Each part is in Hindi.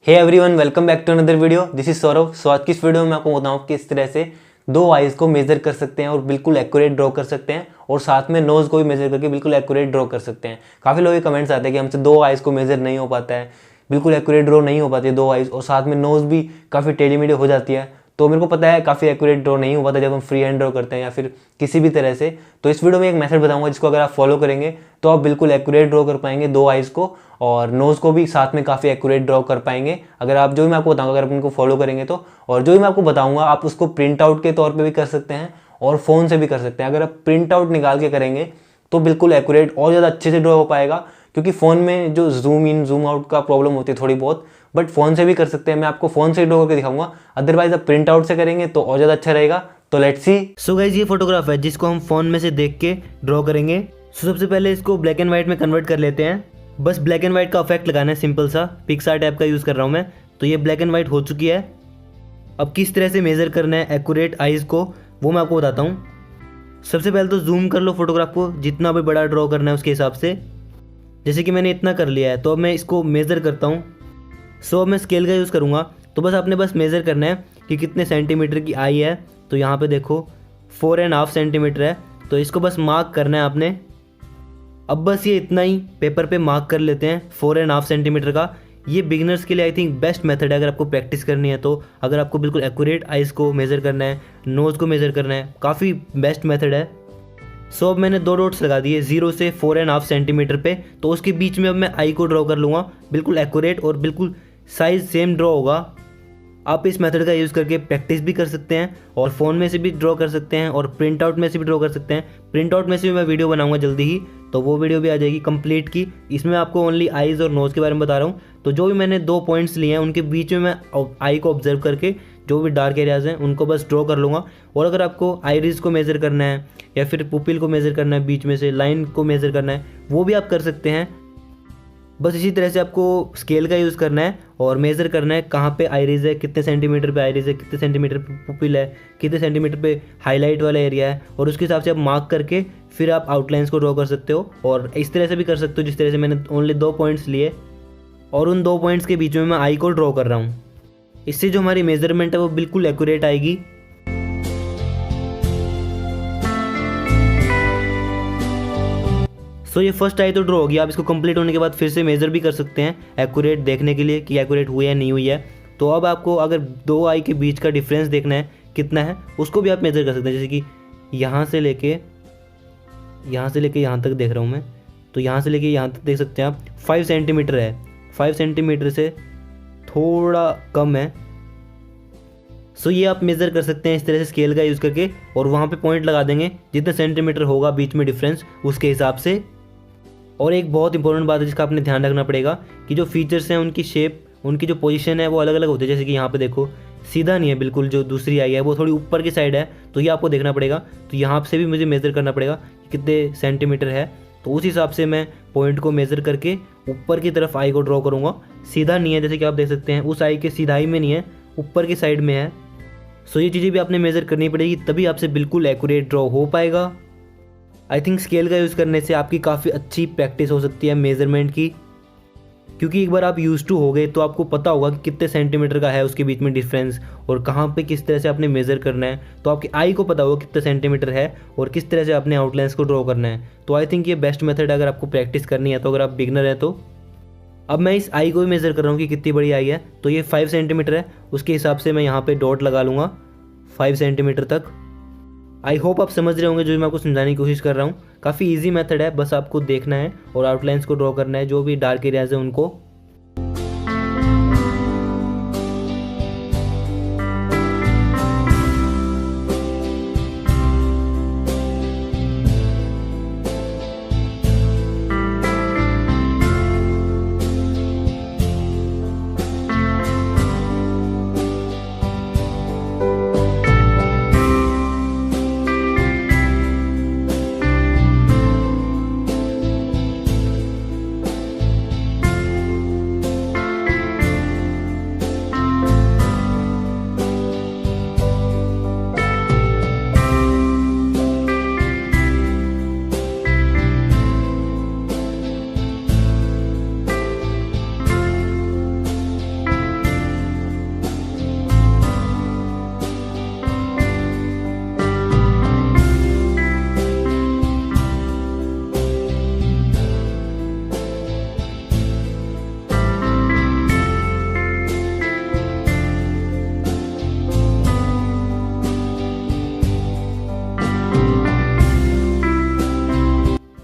Hey everyone, welcome back to another video. This is Saurabh. So आज की इस वीडियो में मैं आपको बताऊँ किस तरह से दो आइज़ को मेजर कर सकते हैं और बिल्कुल एक्यूरेट ड्रॉ कर सकते हैं, और साथ में नोज़ को भी मेजर करके बिल्कुल एक्यूरेट ड्रॉ कर सकते हैं। काफ़ी लोगों के कमेंट्स आते हैं कि हमसे दो आइज़ को मेजर नहीं हो पाता है, बिल्कुल एक्यूरेट ड्रॉ नहीं हो पाती है दो आइज़, और साथ में नोज़ भी काफ़ी टेढ़ी मेढ़ी हो जाती है। तो मेरे को पता है काफ़ी एक्यूरेट ड्रॉ नहीं हो पाता जब हम फ्री हैंड ड्रॉ करते हैं या फिर किसी भी तरह से। तो इस वीडियो में एक मेथड बताऊंगा जिसको अगर आप फॉलो करेंगे तो आप बिल्कुल एक्यूरेट ड्रॉ कर पाएंगे दो आइज़ को, और नोज़ को भी साथ में काफ़ी एक्यूरेट ड्रॉ कर पाएंगे अगर आप जो भी मैं आपको बताऊंगा अगर आप उनको फॉलो करेंगे तो। और जो भी मैं आपको बताऊंगा आप उसको प्रिंट आउट के तौर पे भी कर सकते हैं और फ़ोन से भी कर सकते हैं। अगर आप प्रिंट आउट निकाल के करेंगे तो बिल्कुल एक्यूरेट और ज़्यादा अच्छे से ड्रॉ हो पाएगा, क्योंकि फ़ोन में जो जूम इन जूम आउट का प्रॉब्लम होती है थोड़ी बहुत, बट फ़ोन से भी कर सकते हैं। मैं आपको फ़ोन से ड्रॉ करके दिखाऊंगा, अदरवाइज आप प्रिंट आउट से करेंगे तो और ज़्यादा अच्छा रहेगा। तो लेट्स सी। सो गाइज ये फोटोग्राफ है जिसको हम फ़ोन में से देख के ड्रॉ करेंगे। सो सबसे पहले इसको ब्लैक एंड वाइट में कन्वर्ट कर लेते हैं। बस ब्लैक एंड वाइट का इफेक्ट लगाना है, सिंपल सा पिक्सार्ट ऐप का यूज़ कर रहा हूँ मैं। तो ये ब्लैक एंड वाइट हो चुकी है। अब किस तरह से मेज़र करना है एक्यूरेट आइज़ को वो मैं आपको बताता हूँ। सबसे पहले तो जूम कर लो फोटोग्राफ को, जितना भी बड़ा ड्रॉ करना है उसके हिसाब से। जैसे कि मैंने इतना कर लिया है तो अब मैं इसको मेज़र करता हूँ। सो अब मैं स्केल का यूज़ करूँगा। तो बस आपने बस मेज़र करना है कि कितने सेंटीमीटर की आई है। तो यहाँ पे देखो 4.5 सेंटीमीटर है, तो इसको बस मार्क करना है आपने। अब बस ये इतना ही पेपर पे मार्क कर लेते हैं 4.5 सेंटीमीटर का। ये बिगिनर्स के लिए आई थिंक बेस्ट मेथड है अगर आपको प्रैक्टिस करनी है तो। अगर आपको बिल्कुल एक्यूरेट आइज़ को मेज़र करना है, नोज़ को मेज़र करना है, काफ़ी बेस्ट मेथड है। सो अब मैंने दो डॉट्स लगा दिए 0 से 4.5 सेंटीमीटर पे। तो उसके बीच में अब मैं आई को ड्रॉ कर लूँगा, बिल्कुल एक्यूरेट और बिल्कुल साइज़ सेम ड्रॉ होगा। आप इस मेथड का यूज़ करके प्रैक्टिस भी कर सकते हैं और फ़ोन में से भी ड्रॉ कर सकते हैं और प्रिंट आउट में से भी ड्रॉ कर सकते हैं। प्रिंट आउट में से भी मैं वीडियो बनाऊंगा जल्दी ही, तो वो वीडियो भी आ जाएगी कंप्लीट की। इसमें आपको ओनली आइज़ और नोज़ के बारे में बता रहा हूँ। तो जो भी मैंने 2 पॉइंट्स लिए हैं उनके बीच में मैं आई को ऑब्जर्व करके जो भी डार्क एरियाज़ हैं उनको बस ड्रॉ कर लूँगा। और अगर आपको आइरिस को मेज़र करना है या फिर पुपिल को मेज़र करना है, बीच में से लाइन को मेज़र करना है, वो भी आप कर सकते हैं। बस इसी तरह से आपको स्केल का यूज़ करना है और मेज़र करना है कहाँ पे आइरिस है, कितने सेंटीमीटर पे आइरिस है, कितने सेंटीमीटर पे पुपिल है, कितने सेंटीमीटर पे हाईलाइट वाला एरिया है, और उसके हिसाब से आप मार्क करके फिर आप आउटलाइंस को ड्रॉ कर सकते हो। और इस तरह से भी कर सकते हो जिस तरह से मैंने ओनली 2 पॉइंट्स लिए और उन 2 पॉइंट्स के बीच में मैं आई को ड्रॉ कर रहा हूँ। इससे जो हमारी मेज़रमेंट है वो बिल्कुल एक्यूरेट आएगी। सो ये फर्स्ट आई तो ड्रॉ होगी। आप इसको कंप्लीट होने के बाद फिर से मेज़र भी कर सकते हैं एक्यूरेट देखने के लिए कि एक्यूरेट हुई है नहीं हुई है। तो अब आपको अगर दो आई के बीच का डिफरेंस देखना है कितना है, उसको भी आप मेज़र कर सकते हैं। जैसे कि यहाँ से लेके यहाँ तक देख रहा हूँ मैं, तो यहाँ से लेके यहाँ तक देख सकते हैं आप 5 सेंटीमीटर है। 5 सेंटीमीटर से थोड़ा कम है। सो ये आप मेज़र कर सकते हैं इस तरह से स्केल का यूज़ करके, और वहाँ पे पॉइंट लगा देंगे जितने सेंटीमीटर होगा बीच में डिफरेंस उसके हिसाब से। और एक बहुत इंपॉर्टेंट बात है जिसका आपने ध्यान रखना पड़ेगा कि जो फीचर्स हैं उनकी शेप, उनकी जो पोजीशन है वो अलग अलग होती है। जैसे कि यहाँ पे देखो सीधा नहीं है बिल्कुल, जो दूसरी आई है वो थोड़ी ऊपर की साइड है, तो ये आपको देखना पड़ेगा। तो यहाँ से भी मुझे मेज़र करना पड़ेगा कि कितने सेंटीमीटर है, तो उस हिसाब से मैं पॉइंट को मेज़र करके ऊपर की तरफ आई को ड्रॉ करूँगा। सीधा नहीं है, जैसे कि आप देख सकते हैं उस आई के सीधाई में नहीं है, ऊपर की साइड में है। सो ये चीज़ें भी आपने मेज़र करनी पड़ेगी, तभी आपसे बिल्कुल एक्यूरेट ड्रॉ हो पाएगा। आई थिंक स्केल का यूज़ करने से आपकी काफ़ी अच्छी प्रैक्टिस हो सकती है मेज़रमेंट की, क्योंकि एक बार आप यूज़ टू हो गए तो आपको पता होगा कि कितने सेंटीमीटर का है उसके बीच में डिफरेंस और कहाँ पे किस तरह से आपने मेज़र करना है। तो आपकी आई को पता होगा कितने सेंटीमीटर है और किस तरह से आपने आउटलाइंस को ड्रॉ करना है। तो आई थिंक ये बेस्ट मेथड है अगर आपको प्रैक्टिस करनी है। तो अगर आप बिगनर हैं तो अब मैं इस आई को भी मेज़र कर रहा हूँ कि कितनी बड़ी आई है। तो ये 5 सेंटीमीटर है, उसके हिसाब से मैं यहाँ पर डॉट लगा लूँगा 5 सेंटीमीटर तक। आई होप आप समझ रहे होंगे जो मैं आपको समझाने की कोशिश कर रहा हूँ। काफ़ी इजी मेथड है, बस आपको देखना है और आउटलाइंस को ड्रॉ करना है, जो भी डार्क एरियाज है उनको।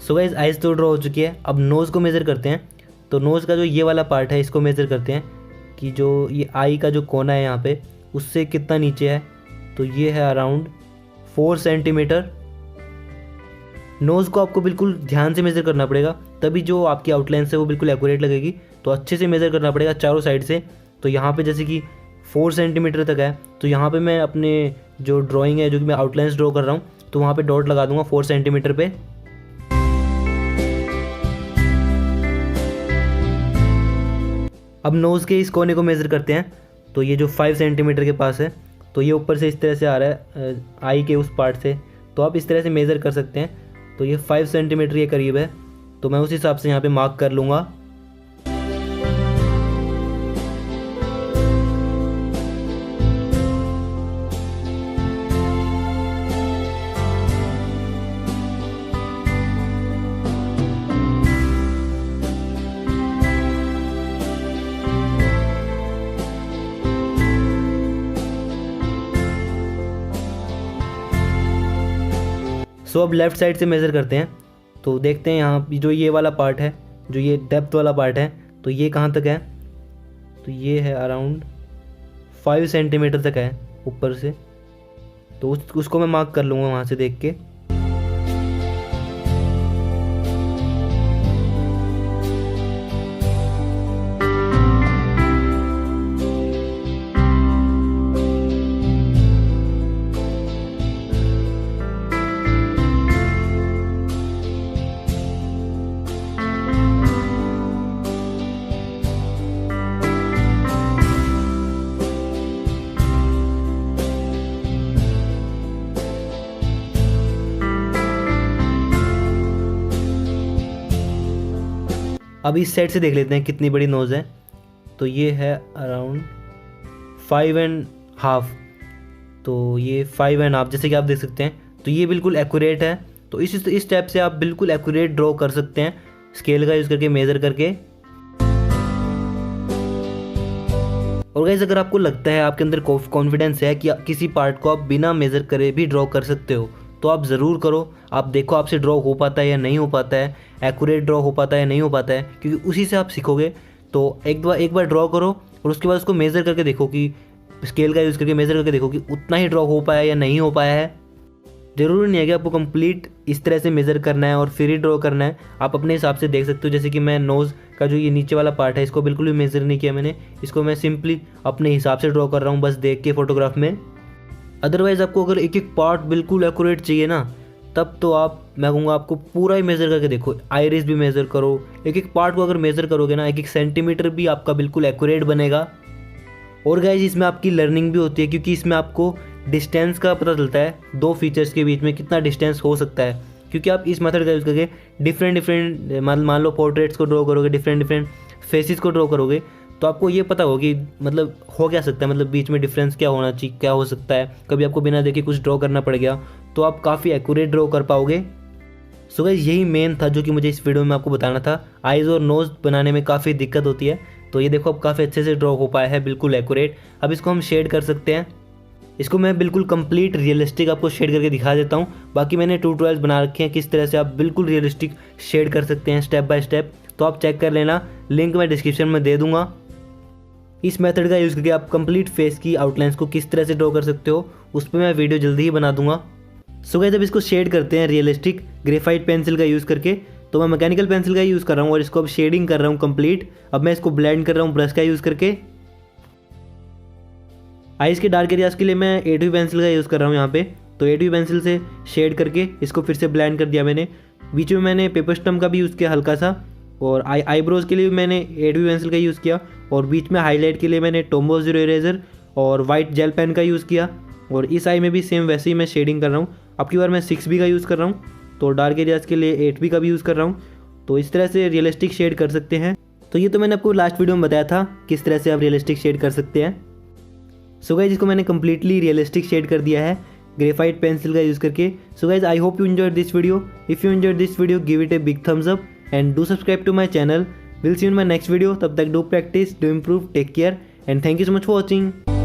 सो गाइस आइज़ तो ड्रॉ हो चुकी है। अब नोज़ को मेज़र करते हैं। तो नोज़ का जो ये वाला पार्ट है इसको मेज़र करते हैं कि जो ये आई का जो कोना है यहाँ पे उससे कितना नीचे है। तो ये है अराउंड 4 सेंटीमीटर। नोज़ को आपको बिल्कुल ध्यान से मेज़र करना पड़ेगा, तभी जो आपकी आउटलाइन है वो बिल्कुल एक्यूरेट लगेगी। तो अच्छे से मेज़र करना पड़ेगा चारों साइड से। तो यहाँ पे जैसे कि 4 सेंटीमीटर तक है, तो यहाँ पे मैं अपने जो ड्राइंग है, जो कि मैं आउटलाइंस ड्रॉ कर रहा हूँ, तो वहाँ पे डॉट लगा दूंगा 4 सेंटीमीटर पे। अब नोज़ के इस कोने को मेज़र करते हैं। तो ये जो 5 सेंटीमीटर के पास है, तो ये ऊपर से इस तरह से आ रहा है आई के उस पार्ट से। तो आप इस तरह से मेज़र कर सकते हैं। तो ये 5 सेंटीमीटर के करीब है, तो मैं उस हिसाब से यहाँ पे मार्क कर लूँगा। सो अब लेफ़्ट साइड से मेज़र करते हैं। तो देखते हैं यहाँ जो ये वाला पार्ट है, जो ये डेप्थ वाला पार्ट है, तो ये कहाँ तक है। तो ये है अराउंड 5 सेंटीमीटर तक है ऊपर से। तो उसको मैं मार्क कर लूँगा वहाँ से देख के। अब इस साइड से देख लेते हैं कितनी बड़ी नोज़ है। तो ये है अराउंड 5.5। तो ये 5.5 जैसे कि आप देख सकते हैं। तो ये बिल्कुल एक्यूरेट है। तो इस स्टेप से आप बिल्कुल एक्यूरेट ड्रॉ कर सकते हैं स्केल का यूज़ करके, मेज़र करके। और गाइस अगर आपको लगता है, आपके अंदर कॉन्फिडेंस है कि किसी पार्ट को आप बिना मेज़र करे भी ड्रॉ कर सकते हो, तो आप ज़रूर करो। आप देखो आपसे ड्रॉ हो पाता है या नहीं हो पाता है, एक्यूरेट ड्रॉ हो पाता है या नहीं हो पाता है, क्योंकि उसी से आप सीखोगे। तो एक बार ड्रॉ करो और उसके बाद उसको मेज़र करके देखो कि स्केल का यूज़ करके मेज़र करके देखो कि उतना ही ड्रॉ हो पाया या नहीं हो पाया है। ज़रूरी नहीं है कि आपको कंप्लीट इस तरह से मेज़र करना है और फिर ही ड्रॉ करना है। आप अपने हिसाब से देख सकते हो। जैसे कि मैं नोज़ का जो ये नीचे वाला पार्ट है इसको बिल्कुल भी मेज़र नहीं किया मैंने, इसको मैं सिंपली अपने हिसाब से ड्रॉ कर रहा हूँ बस देख के फोटोग्राफ में। अदरवाइज़ आपको अगर एक एक पार्ट बिल्कुल एक्यूरेट चाहिए ना, तब तो मैं कहूँगा आपको पूरा ही मेज़र करके देखो। आइरिस भी मेज़र करो, एक एक पार्ट को अगर मेज़र करोगे ना, एक एक सेंटीमीटर भी आपका बिल्कुल एक्यूरेट बनेगा। और गाइस इसमें आपकी लर्निंग भी होती है, क्योंकि इसमें आपको डिस्टेंस का पता चलता है, दो फीचर्स के बीच में कितना डिस्टेंस हो सकता है। क्योंकि आप इस मेथड का यूज़ करके डिफरेंट मान लो पोर्ट्रेट्स को ड्रॉ करोगे, डिफरेंट फेसेस को ड्रॉ करोगे, तो आपको ये पता होगा कि मतलब हो क्या सकता है, मतलब बीच में डिफरेंस क्या होना चाहिए, क्या हो सकता है। कभी आपको बिना देखे कुछ ड्रॉ करना पड़ गया तो आप काफ़ी एक्यूरेट ड्रॉ कर पाओगे। सो गाइस यही मेन था जो कि मुझे इस वीडियो में आपको बताना था। आइज़ और नोज़ बनाने में काफ़ी दिक्कत होती है, तो ये देखो अब काफ़ी अच्छे से ड्रॉ हो पाया है, बिल्कुल एक्यूरेट। अब इसको हम शेड कर सकते हैं। इसको मैं बिल्कुल कंप्लीट रियलिस्टिक आपको शेड करके दिखा देता हूँ। बाकी मैंने ट्यूटोरियल्स बना रखे हैं किस तरह से आप बिल्कुल रियलिस्टिक शेड कर सकते हैं स्टेप बाय स्टेप, तो आप चेक कर लेना, लिंक मैं डिस्क्रिप्शन में दे दूँगा। इस मेथड का यूज़ करके आप कंप्लीट फेस की आउटलाइंस को किस तरह से ड्रॉ कर सकते हो, उस पर मैं वीडियो जल्दी ही बना दूंगा। सो गाइस अब इसको शेड करते हैं रियलिस्टिक ग्रेफाइट पेंसिल का यूज़ करके। तो मैं मैकेनिकल पेंसिल का यूज़ कर रहा हूँ और इसको अब शेडिंग कर रहा हूँ कंप्लीट। अब मैं इसको ब्लेंड कर रहा हूँ ब्रश का यूज़ करके। आइज़ के डार्क एरियाज़ के लिए मैं 8B पेंसिल का यूज़ कर रहा हूँ यहाँ पे। तो 8B पेंसिल से शेड करके इसको फिर से ब्लेंड कर दिया मैंने। बीच में मैंने पेपर स्टम्प का भी यूज़ किया हल्का सा, और आईब्रोज़ के लिए मैंने 8B पेंसिल का यूज़ किया, और बीच में हाईलाइट के लिए मैंने टोम्बो ज़ीरो इरेजर और वाइट जेल पेन का यूज़ किया। और इस आई में भी सेम वैसे ही मैं शेडिंग कर रहा हूँ। अब की बार मैं 6B का यूज़ कर रहा हूँ, तो डार्क एरियाज़ के लिए 8B का भी यूज़ कर रहा हूँ। तो इस तरह से रियलिस्टिक शेड कर सकते हैं। तो ये तो मैंने आपको लास्ट वीडियो में बताया था किस तरह से आप रियलिस्टिक शेड कर सकते हैं। सो गाइस इसको मैंने कम्प्लीटली रियलिस्टिक शेड कर दिया है ग्रेफाइट पेंसिल का यूज़ करके। So guys I hope you enjoyed this video. If you enjoyed this video give it a big thumbs up and do subscribe to my channel. We'll see you in my next video. तब तक do practice, do improve, take care and thank you so much for watching.